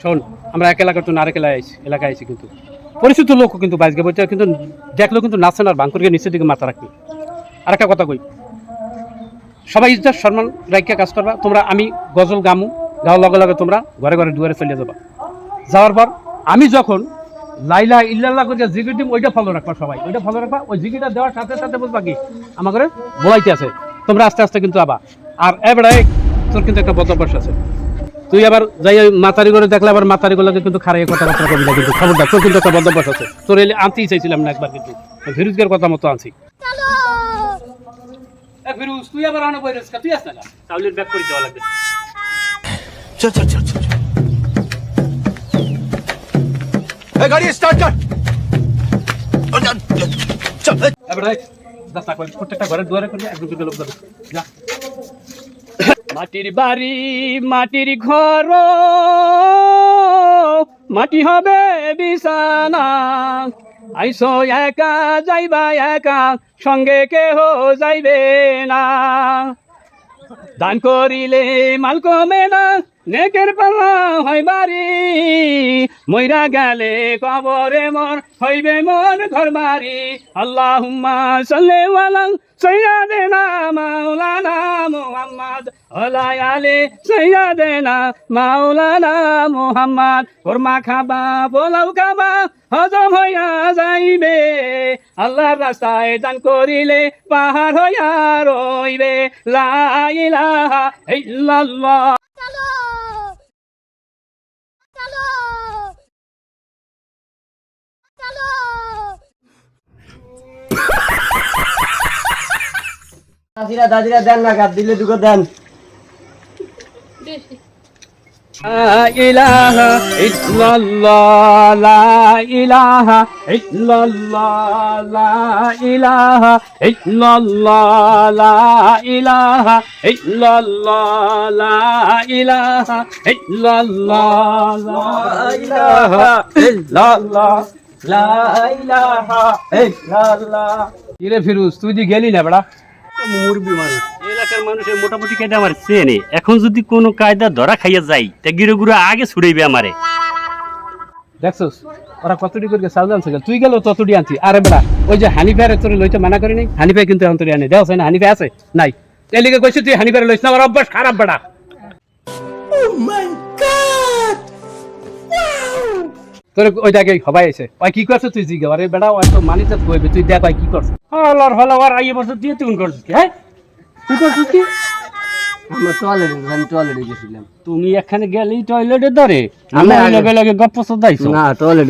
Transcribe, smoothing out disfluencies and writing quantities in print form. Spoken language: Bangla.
শোন, আমরা এক এলাকার তো আরেক এলাকায় আইছি, কিন্তু পরিচিত লোক কিন্তু বাইসকে বইটা কিন্তু দেখলেও কিন্তু নাচছেন আর বাঙ্কুরকে নিচের দিকে মাথা রাখবি। আর একটা কথা কই, সবাই ইজ্জত সম্মান রাখিয়া কাজ করবা। তোমরা আমি গজল গামু, গাওয়ার লগে লগে তোমরা ঘরে ঘরে দুয়ারে চলে যাবা। যাওয়ার পর আমি যখন লাইলা ইল্লাল্লাহ করে জিকির দিম, ওইটা ফলো রাখবা। সবাই ওইটা ফলো রাখবা। ওই জিকিরটা দেওয়ার সাথে সাথে বুঝবা কি আমার ঘরে বলাইতে আছে। তোমরা আস্তে আস্তে কিন্তু আবা। আর এবারে তোর কিন্তু একটা বদভ্যাস আছে, তুই আবার যাই মাতারি করে দেখলে আবার মাতারি গুলোকে কিন্তু খারাই কথাবার্তা করবি না, কিন্তু খবরদার। তোর কিন্তু একটা বদভ্যাস আছে। তোর এলে আনতেই চাইছিলাম না একবার, কিন্তু ফিরুজকের কথা মতো আনছি। ফিরুজ, তুই আবার আনো বই রেস্কা, তুই আসতে না চাউলের ব্যাগ করে দেওয়া লাগবে। चल चल चल चल गाड़ी स्टार्ट कर चल এবারে রাস্তা করে প্রত্যেকটা ঘরের দুয়ারে করে একদম কিন্তু লোক যাবে। যা। মাটির বাড়ি মাটির ঘর, মাটি হবে বিছানা। আইসো একা যাইবা একা, সঙ্গে কেহ যাইবে না। দান করিলে মাল কমে না, নেকের পাল্লা হয় বাড়ি। মইরা গেলে কবরে মন হইবে মন ঘর বাড়ি। আল্লাহুম্মা সাল্লি আলা সাইয়্যিদিনা মাওলানা মুহাম্মদ ওয়া আলি সাইয়্যিদিনা মাওলানা মুহাম্মদ। কোরমা খাবা পোলাও খাবা, হজম হইয়া যাইবে। আল্লাহর রাস্তায় দান করিলে পাহাড় হইয়া রইবে। লা ইলাহা ইল্লাল্লাহ। দাদিরা দেন না, গাছ দিলে দুটো দেন। লা ইলাহা ইল্লাল্লাহ, লা ইলাহা ইল্লাল্লাহ, লা ইলাহা ইল্লাল্লাহ, লা ইলাহা ইল্লাল্লাহ, লা ইলাহা ইল্লাল্লাহ, লা ইলাহা ইল্লাল্লাহ, লা ইলাহা ইল্লাল্লাহ। কিরে ফিরোজ, তুই দি গেলি না বেড়া? মুরবি মানুষ, এলাকার মানুষের মোটামুটি কায়দা আমার চেনে। এখন যদি কোনো কায়দা ধরা খাইয়া যাই, তা গিরে গুড়া আগে ছুড়াইবে আমারে। দেখছস ওরা কতটি করে চাল জানছে, তুই গেল ততটি আনছি। আরে বেড়া, ওই যে হানিফারে তোর লইতে মানা করি নাই, হানিফাই কিন্তু এখন তোর আনে দেওয়া না। হানিফা আছে নাই, এই লিগে কইছি তুই হানিফারে লইছ না। আমার অভ্যাস খারাপ বেড়া। তোর ওই জায়গায় সবাই আছে, ওই কি করছে তুই জিজ্ঞা। আরে বেড়া, ওই তো মানিতে কইবে, তুই দেখ ওই কি করছ। আল্লাহর ভালো আর আইয়ে বছর দিয়ে তুই করছিস কি? হ্যাঁ তুই করছিস কি? আমরা টয়লেটে গেছিলাম। তুমি এখানে গেলেই টয়লেটে ধরে, আমি লগে লগে গপ্প সদাইছো না, টয়লেটে